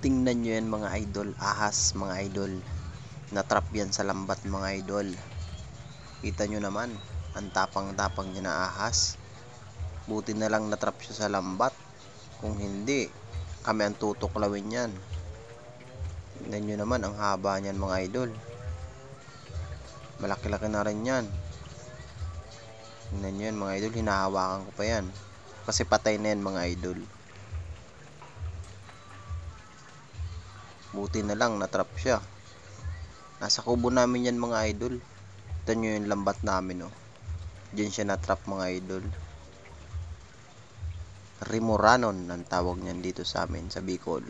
Tingnan nyo yan mga idol, ahas mga idol. Natrap yan sa lambat mga idol. Kita nyo naman, ang tapang-tapang niya na ahas. Buti na lang natrap siya sa lambat. Kung hindi, kami ang tutuklawin yan. Tingnan nyo naman, ang haba niyan mga idol. Malaki-laki na rin yan. Tingnan nyo yan mga idol, hinahawakan ko pa yan. Kasi patay na yan mga idol. Buti na lang natrap siya. Nasa kubo namin yan mga idol. Ito nyo yung lambat namin, oh. Diyan siya natrap mga idol. Rimuranon ang tawag niyan dito sa amin sa Bicol.